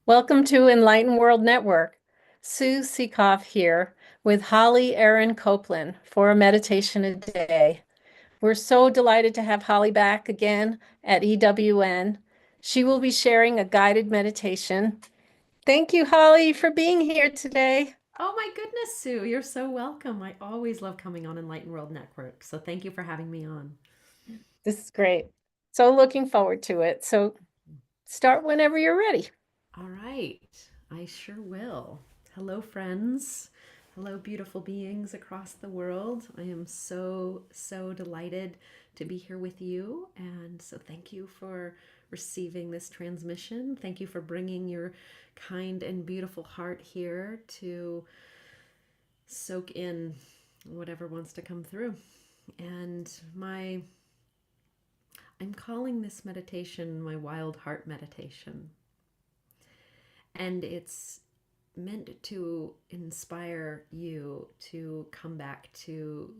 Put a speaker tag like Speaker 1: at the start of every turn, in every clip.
Speaker 1: Welcome to Enlightened World Network. Sue Seekoff here with Holly Erin Copeland for a meditation a day. We're so delighted to have Holly back again at EWN. She will be sharing a guided meditation. Thank you, Holly, for being here today.
Speaker 2: Oh my goodness, Sue, you're so welcome. I always love coming on Enlightened World Network. So thank you for having me on.
Speaker 1: This is great. So looking forward to it. So start whenever you're ready.
Speaker 2: All right, I sure will. Hello, friends. Hello, beautiful beings across the world. I am so delighted to be here with you. And so thank you for receiving this transmission. Thank you for bringing your kind and beautiful heart here to soak in whatever wants to come through. And I'm calling this meditation my wild heart meditation. And it's meant to inspire you to come back to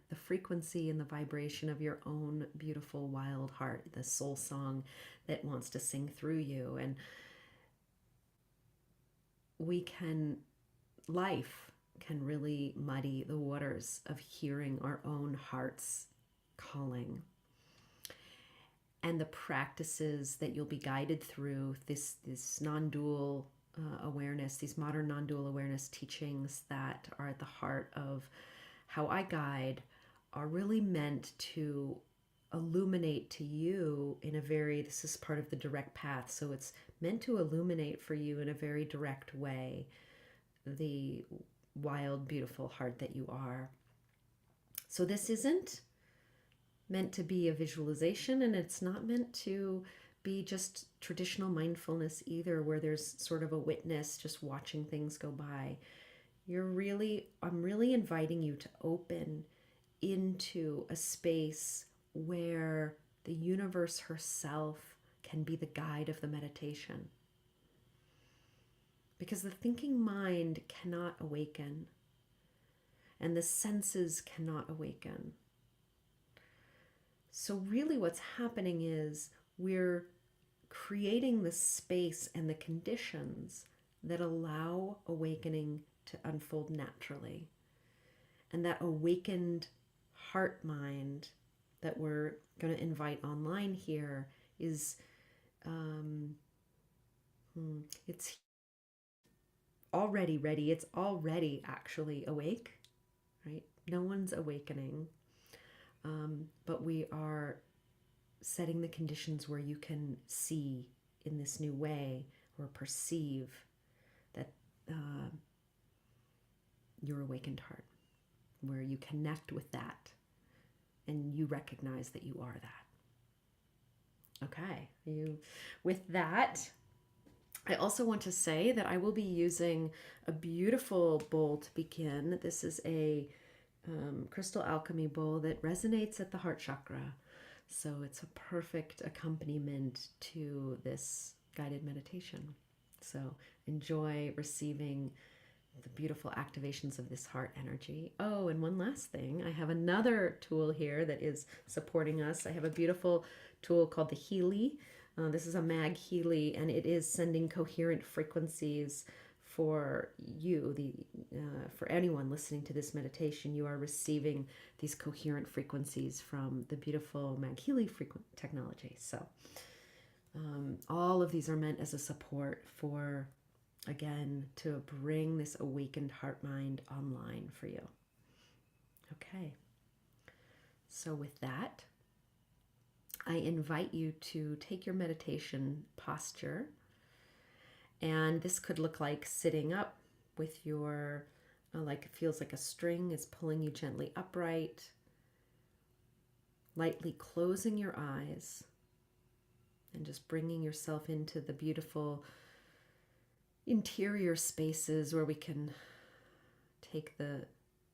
Speaker 2: the frequency and the vibration of your own beautiful wild heart, the soul song that wants to sing through you. And we can life can really muddy the waters of hearing our own heart's calling. And the practices that you'll be guided through, this non-dual awareness, these modern non-dual awareness teachings that are at the heart of how I guide, are really meant to illuminate to you in a very, this is part of the direct path, so it's meant to illuminate for you in a very direct way the wild, beautiful heart that you are. So this isn't meant to be a visualization, and it's not meant to be just traditional mindfulness either, where there's sort of a witness just watching things go by. I'm really inviting you to open into a space where the universe herself can be the guide of the meditation. Because the thinking mind cannot awaken, and the senses cannot awaken. So really what's happening is we're creating the space and the conditions that allow awakening to unfold naturally. And that awakened heart mind that we're going to invite online here is it's already ready. It's already actually awake, right? No one's awakening. But we are setting the conditions where you can see in this new way or perceive that your awakened heart, where you connect with that and you recognize that you are that. Okay, with that, I also want to say that I will be using a beautiful bowl to begin. This is a crystal alchemy bowl that resonates at the heart chakra. So it's a perfect accompaniment to this guided meditation. So enjoy receiving the beautiful activations of this heart energy. Oh, and one last thing, I have another tool here that is supporting us. I have a beautiful tool called the Healy. This is a mag Healy, and it is sending coherent frequencies for you, for anyone listening to this meditation. You are receiving these coherent frequencies from the beautiful Mag Healy technology. So all of these are meant as a support for, again, to bring this awakened heart mind online for you. Okay. So with that, I invite you to take your meditation posture. And this could look like sitting up with your, like it feels like a string is pulling you gently upright, lightly closing your eyes, and just bringing yourself into the beautiful interior spaces where we can take the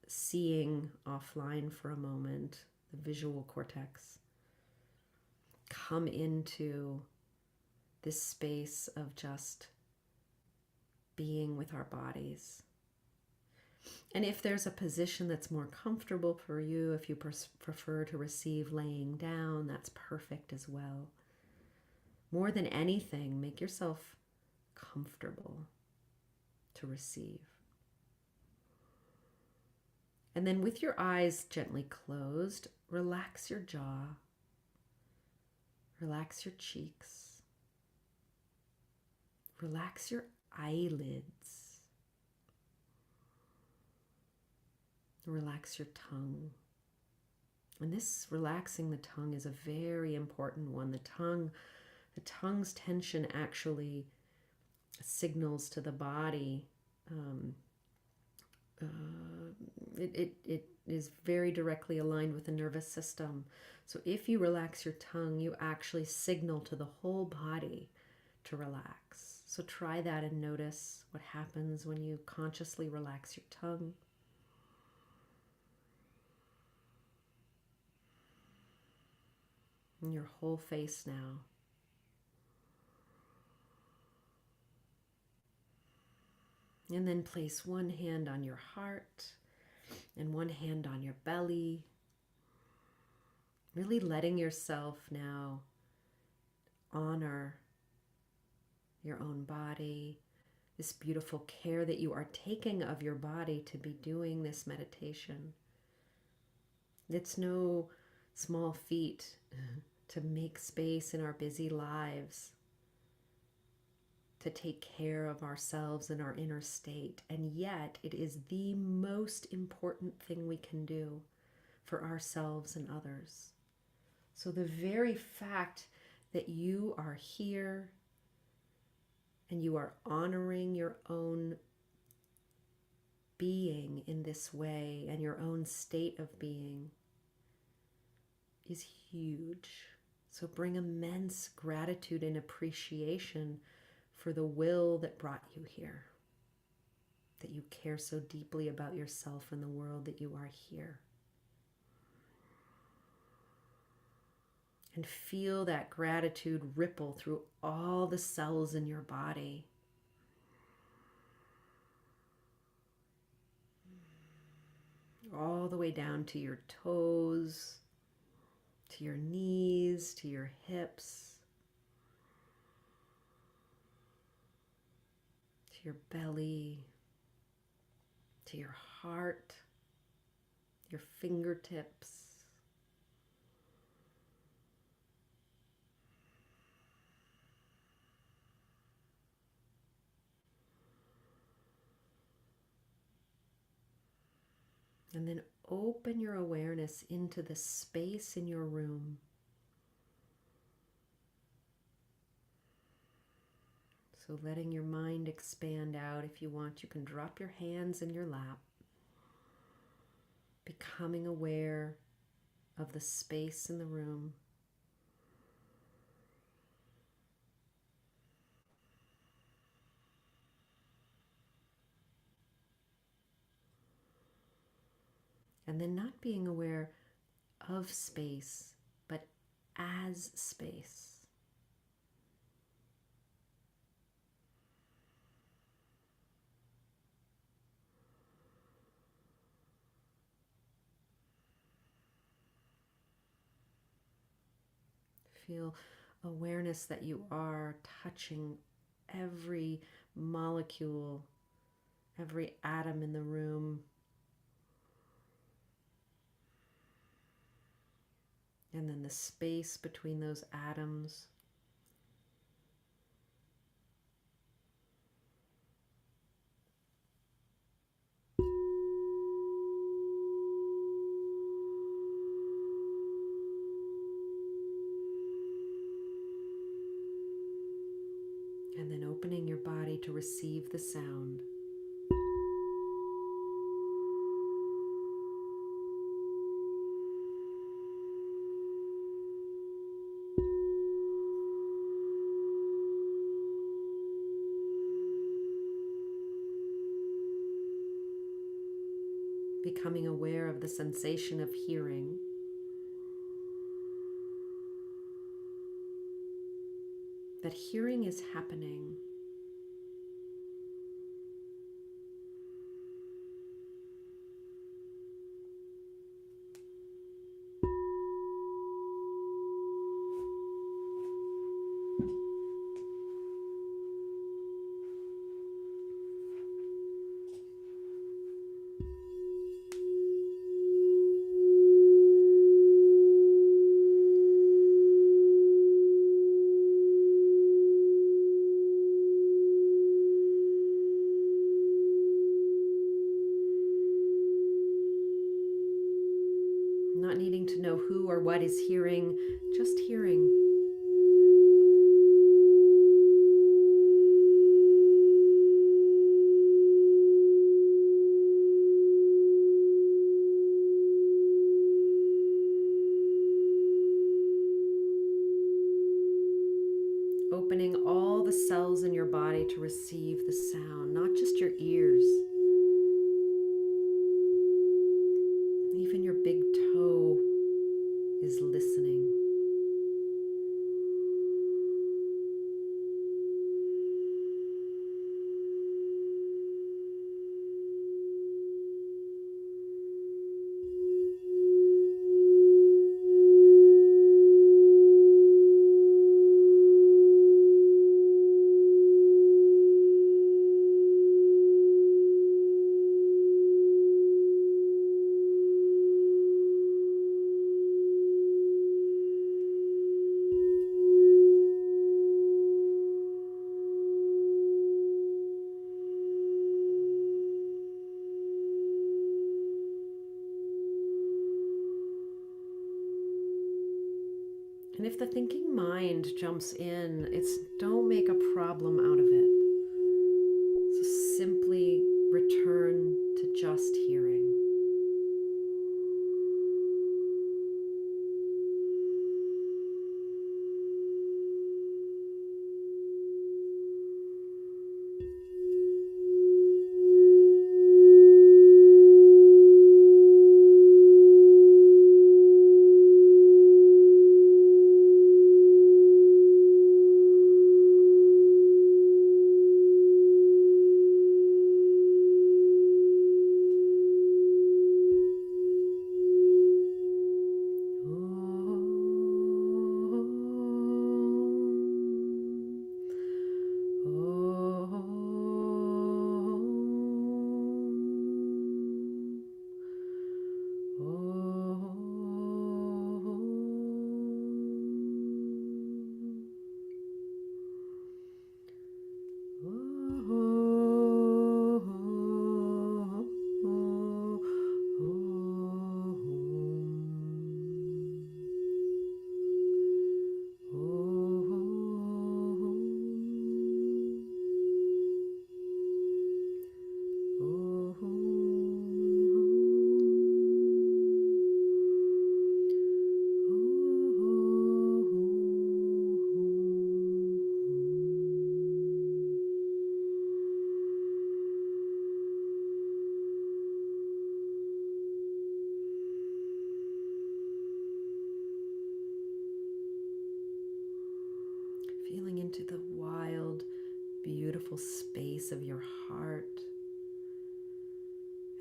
Speaker 2: seeing offline for a moment, the visual cortex. Come into this space of just being with our bodies. And if there's a position that's more comfortable for you, if you prefer to receive laying down, that's perfect as well. More than anything, make yourself comfortable to receive. And then with your eyes gently closed, relax your jaw, relax your cheeks, relax your eyelids, relax your tongue. And this relaxing the tongue is a very important one. The tongue's tension actually signals to the body. It is very directly aligned with the nervous system. So if you relax your tongue, you actually signal to the whole body to relax. So try that and notice what happens when you consciously relax your tongue. And your whole face now. And then place one hand on your heart and one hand on your belly. Really letting yourself now honor your own body, this beautiful care that you are taking of your body to be doing this meditation. It's no small feat to make space in our busy lives, to take care of ourselves and our inner state. And yet it is the most important thing we can do for ourselves and others. So the very fact that you are here and you are honoring your own being in this way and your own state of being is huge. So bring immense gratitude and appreciation for the will that brought you here, that you care so deeply about yourself and the world that you are here. And feel that gratitude ripple through all the cells in your body. All the way down to your toes, to your knees, to your hips, to your belly, to your heart, your fingertips. And then open your awareness into the space in your room. So letting your mind expand out. If you want, you can drop your hands in your lap, becoming aware of the space in the room. And then not being aware of space, but as space. Feel awareness that you are touching every molecule, every atom in the room. And then the space between those atoms. And then opening your body to receive the sound. Becoming aware of the sensation of hearing. That hearing is happening. needing to know who or what is hearing, just hearing. Opening all the cells in your body to receive the sound, not just your ears. Even your big toe is listening. And if the thinking mind jumps in, don't make a problem out of it. So simply return to just hearing. Feeling into the wild, beautiful space of your heart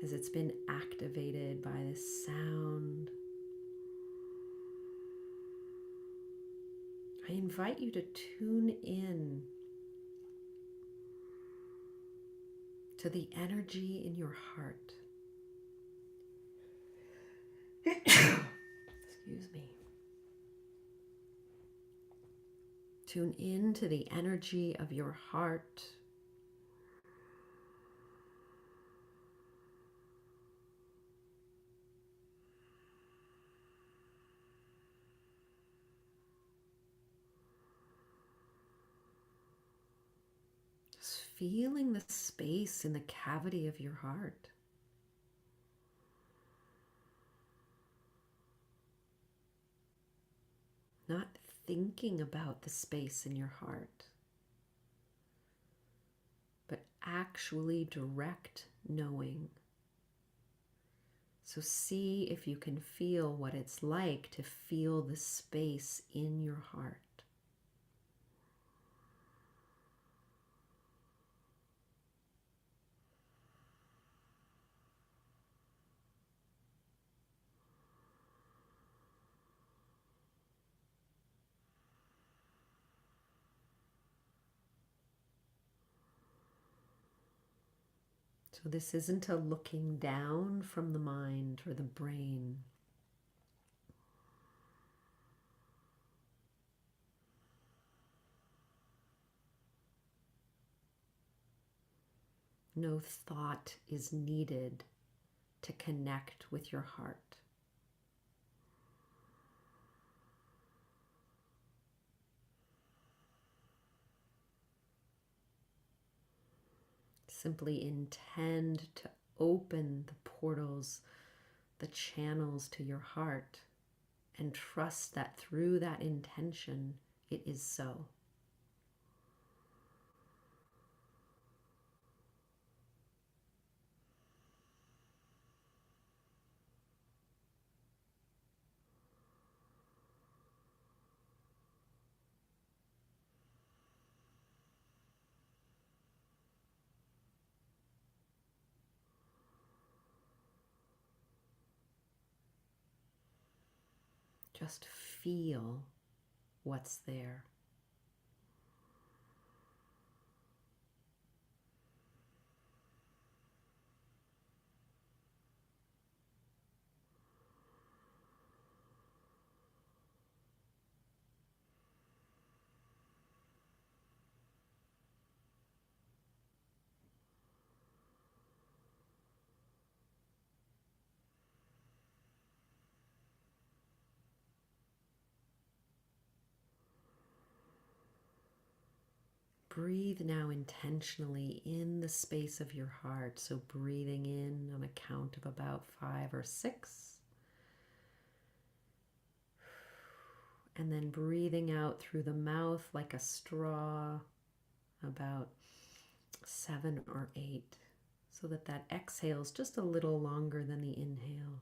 Speaker 2: as it's been activated by this sound. I invite you to tune in to the energy in your heart. Excuse me. Tune in to the energy of your heart. Just feeling the space in the cavity of your heart. Not thinking about the space in your heart, but actually direct knowing. So see if you can feel what it's like to feel the space in your heart. So this isn't a looking down from the mind or the brain. No thought is needed to connect with your heart. Simply intend to open the portals, the channels to your heart, and trust that through that intention, it is so. Just feel what's there. Breathe now intentionally in the space of your heart. So breathing in on a count of about 5 or 6. And then breathing out through the mouth like a straw, about 7 or 8. So that exhale is just a little longer than the inhale.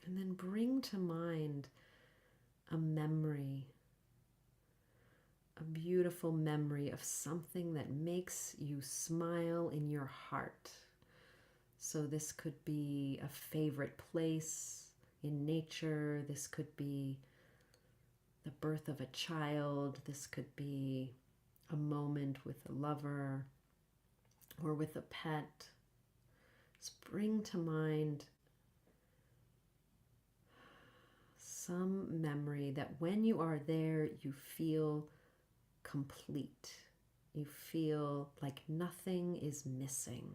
Speaker 2: And then bring to mind a memory, a beautiful memory of something that makes you smile in your heart. So this could be a favorite place in nature. This could be the birth of a child. This could be a moment with a lover or with a pet. Just bring to mind some memory that when you are there, you feel complete. You feel like nothing is missing.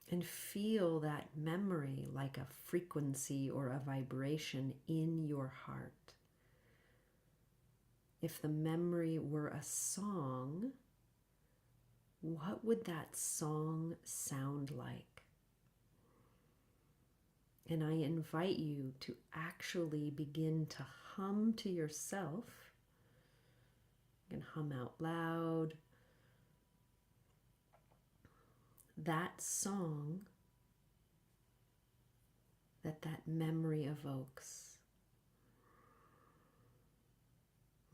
Speaker 2: And feel that memory like a frequency or a vibration in your heart. If the memory were a song, what would that song sound like? And I invite you to actually begin to hum to yourself. You can hum out loud. That song that memory evokes.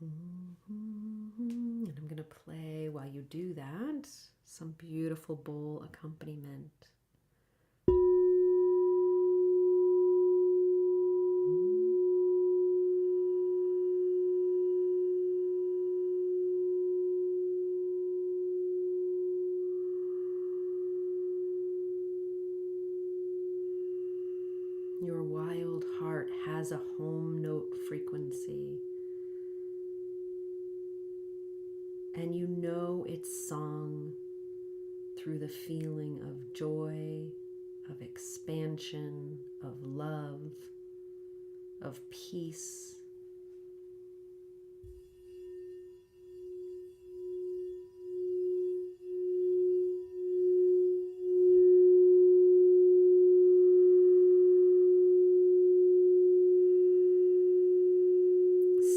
Speaker 2: And I'm going to play while you do that some beautiful bowl accompaniment. Your wild heart has a home note frequency. And you know its song through the feeling of joy, of expansion, of love, of peace.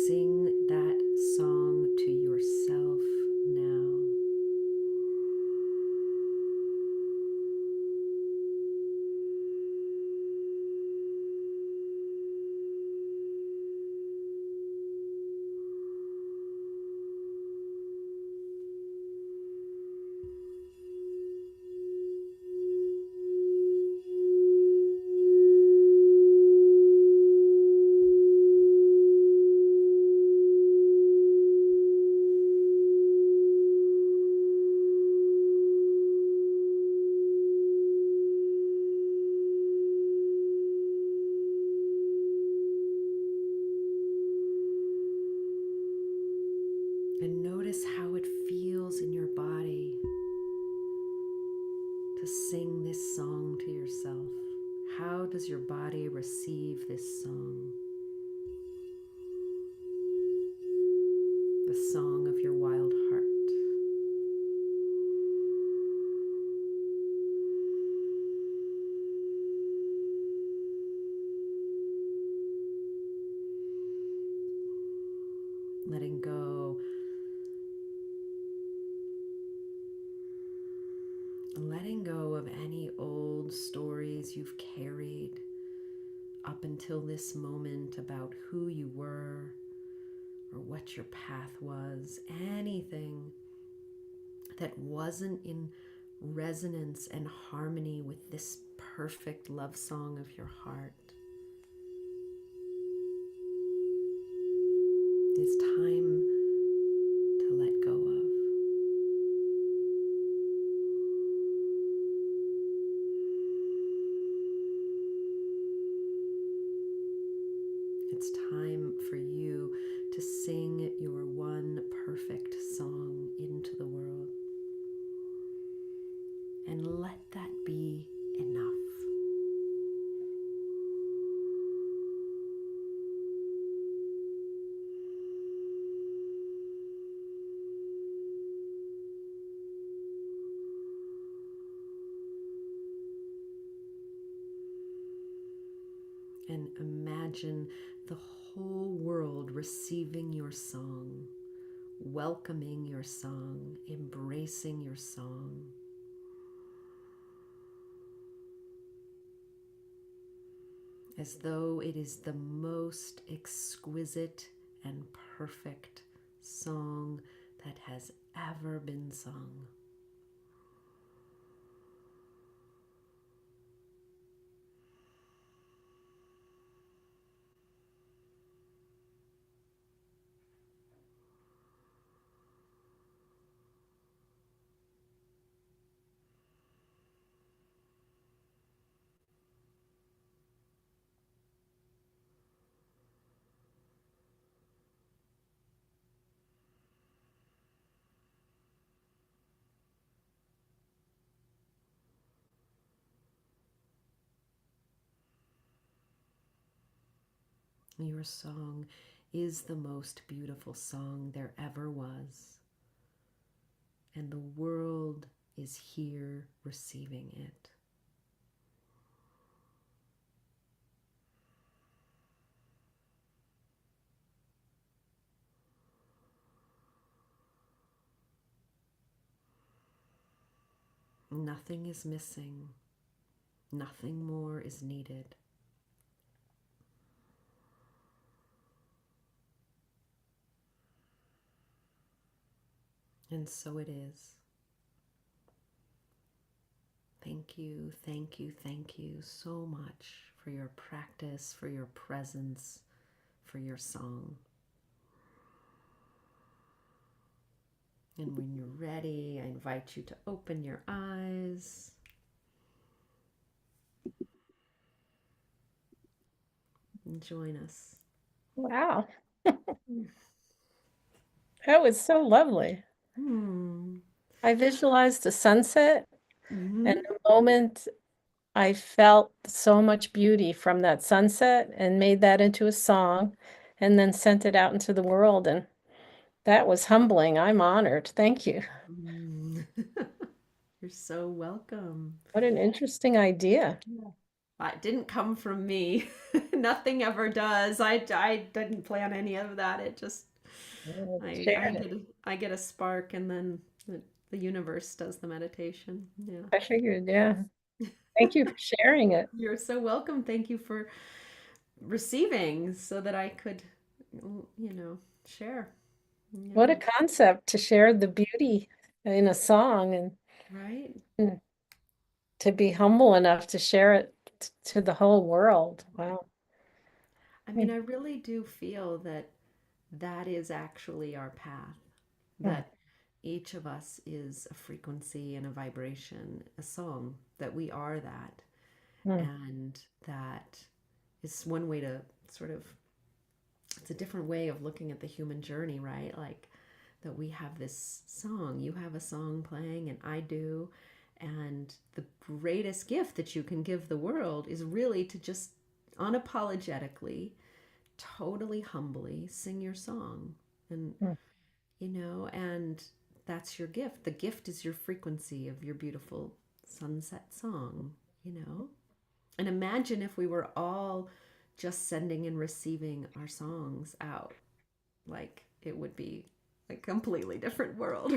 Speaker 2: Sing that song to yourself now. sing this song to yourself. How does your body receive this song? The song of your wild heart. Letting go. Letting go of any old stories you've carried up until this moment about who you were or what your path was. Anything that wasn't in resonance and harmony with this perfect love song of your heart is time to let go of. It's time for you to sing your one perfect song into the world. And let that be enough. And imagine the whole world receiving your song, welcoming your song, embracing your song. As though it is the most exquisite and perfect song that has ever been sung. Your song is the most beautiful song there ever was, and the world is here receiving it. Nothing is missing, nothing more is needed. And so it is. Thank you, thank you, thank you so much for your practice, for your presence, for your song. And when you're ready, I invite you to open your eyes. And join us.
Speaker 1: Wow. That was so lovely. I visualized the sunset,
Speaker 2: Mm-hmm.
Speaker 1: and the moment I felt so much beauty from that sunset and made that into a song and then sent it out into the world. And that was humbling. I'm honored. Thank you.
Speaker 2: You're so welcome.
Speaker 1: What an interesting idea.
Speaker 2: Yeah. That didn't come from me. Nothing ever does. I didn't plan any of that. It just
Speaker 1: Shared it.
Speaker 2: I get a spark, and then the universe does the meditation. Yeah.
Speaker 1: I figured, yeah. Thank you for sharing it.
Speaker 2: You're so welcome. Thank you for receiving so that I could, share.
Speaker 1: What a
Speaker 2: Yeah.
Speaker 1: concept to share the beauty in a song
Speaker 2: Right?
Speaker 1: and to be humble enough to share it to the whole world. Wow.
Speaker 2: I mean, I really do feel that that is actually our path,
Speaker 1: Mm,
Speaker 2: that each of us is a frequency and a vibration, a song, that we are that.
Speaker 1: mm,
Speaker 2: And that is one way to sort of, it's a different way of looking at the human journey, right? Like that we have this song, you have a song playing, and I do. And the greatest gift that you can give the world is really to just unapologetically, totally humbly sing your song. And,
Speaker 1: Mm.
Speaker 2: and that's your gift. The gift is your frequency of your beautiful sunset song, you know? And imagine if we were all just sending and receiving our songs out. Like, it would be a completely different world.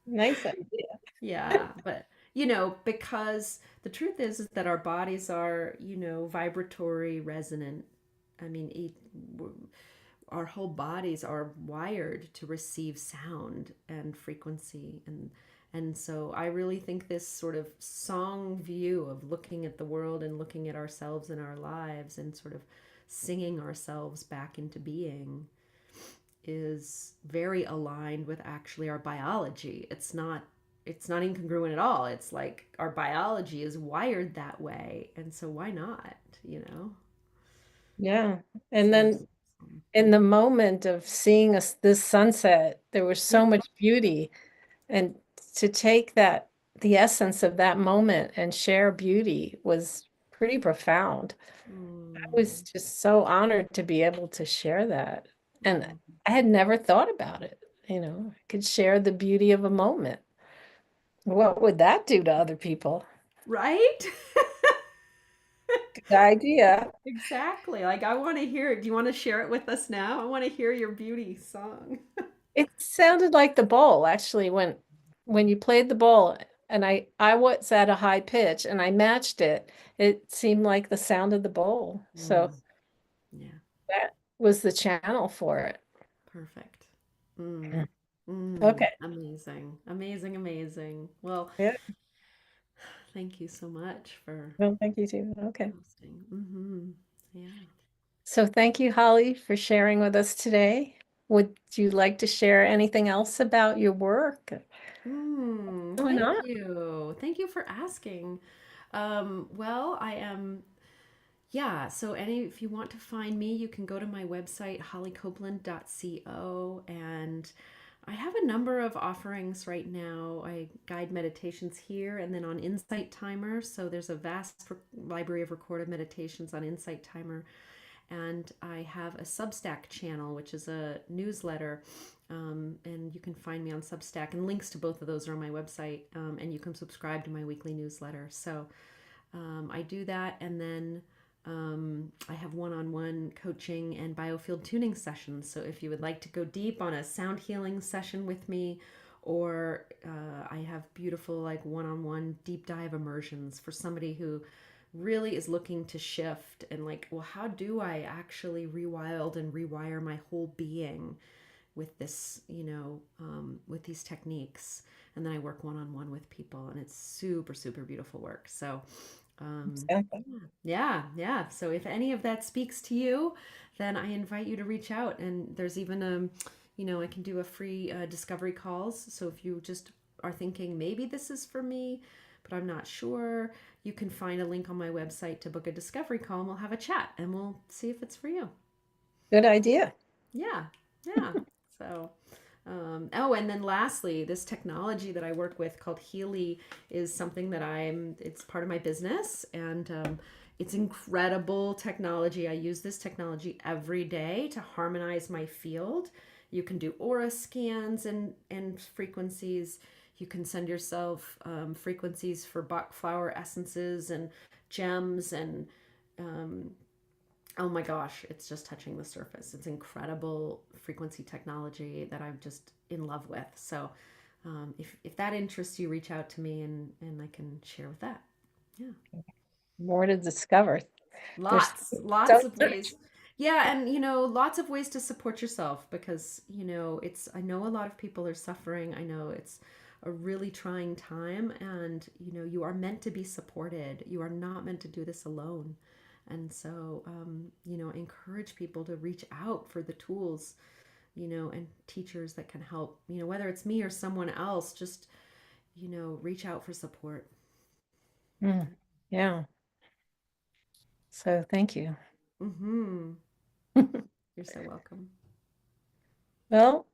Speaker 1: Nice idea.
Speaker 2: Yeah, but because the truth is that our bodies are, vibratory, resonant. I mean, our whole bodies are wired to receive sound and frequency, and so I really think this sort of song view of looking at the world and looking at ourselves and our lives and sort of singing ourselves back into being is very aligned with actually our biology. It's not incongruent at all. It's like our biology is wired that way. And so why not, you know?
Speaker 1: Yeah. And
Speaker 2: Sing
Speaker 1: then
Speaker 2: ourselves.
Speaker 1: in the moment of seeing us this sunset, there was
Speaker 2: Yeah.
Speaker 1: so much beauty. And to take that, the essence of that moment and share beauty was pretty profound. I was
Speaker 2: Mm,
Speaker 1: just so honored to be able to share that. And
Speaker 2: mm.
Speaker 1: I had never thought about it. I could share the beauty of a moment. What would that do to other people?
Speaker 2: Right?
Speaker 1: Good idea.
Speaker 2: Exactly. Like, I want to hear it. Do you want to share it with us now? I want to hear your beauty song.
Speaker 1: It sounded like the bowl, actually, when you played the bowl and I was at a high pitch and I matched it, it seemed like the sound of the bowl. So
Speaker 2: Mm, yeah,
Speaker 1: that was the channel for it.
Speaker 2: perfect. Mm,
Speaker 1: Okay.
Speaker 2: amazing. Amazing, amazing. Well,
Speaker 1: Yeah.
Speaker 2: thank you so much for
Speaker 1: Well, thank you too. Okay.
Speaker 2: hosting. Mm-hmm. Yeah.
Speaker 1: So thank you, Holly, for sharing with us today. Would you like to share anything else about your work? Why
Speaker 2: Thank
Speaker 1: not?
Speaker 2: you. Thank you for asking. Well, I am, yeah, so if you want to find me, you can go to my website, hollycopeland.co, and I have a number of offerings right now. I guide meditations here and then on Insight Timer. So there's a vast library of recorded meditations on Insight Timer. And I have a Substack channel, which is a newsletter. And you can find me on Substack, and links to both of those are on my website. And you can subscribe to my weekly newsletter. So I do that. And then I have one on one coaching and biofield tuning sessions. So if you would like to go deep on a sound healing session with me, or I have beautiful, like, one on one deep dive immersions for somebody who really is looking to shift and, like, well, how do I actually rewild and rewire my whole being with this, with these techniques. And then I work one on one with people, and it's super, super beautiful work. So,
Speaker 1: Exactly.
Speaker 2: yeah, yeah. So if any of that speaks to you, then I invite you to reach out. And there's even I can do a free discovery calls. So if you just are thinking maybe this is for me, but I'm not sure, you can find a link on my website to book a discovery call, and we'll have a chat and we'll see if it's for you.
Speaker 1: Good idea.
Speaker 2: Yeah, yeah. So, oh, and then lastly, this technology that I work with called Healy is something that it's part of my business, and it's incredible technology. I use this technology every day to harmonize my field. You can do aura scans and frequencies. You can send yourself frequencies for Bach flower essences and gems and um, oh my gosh, it's just touching the surface. It's incredible frequency technology that I'm just in love with. So if that interests you, reach out to me, and I can share with that. Yeah.
Speaker 1: More to discover. There's
Speaker 2: Lots
Speaker 1: so
Speaker 2: of
Speaker 1: much.
Speaker 2: ways. Yeah, and lots of ways to support yourself, because I know a lot of people are suffering. I know it's a really trying time, and you are meant to be supported. You are not meant to do this alone. And so I encourage people to reach out for the tools, and teachers that can help, whether it's me or someone else, just reach out for support.
Speaker 1: Mm, yeah. So thank you.
Speaker 2: Mhm. You're so welcome.
Speaker 1: Well,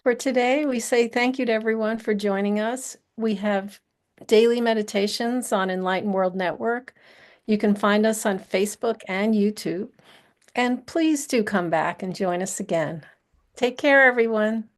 Speaker 1: for today, we say thank you to everyone for joining us. We have daily meditations on Enlightened World Network. You can find us on Facebook and YouTube. And please do come back and join us again. Take care, everyone.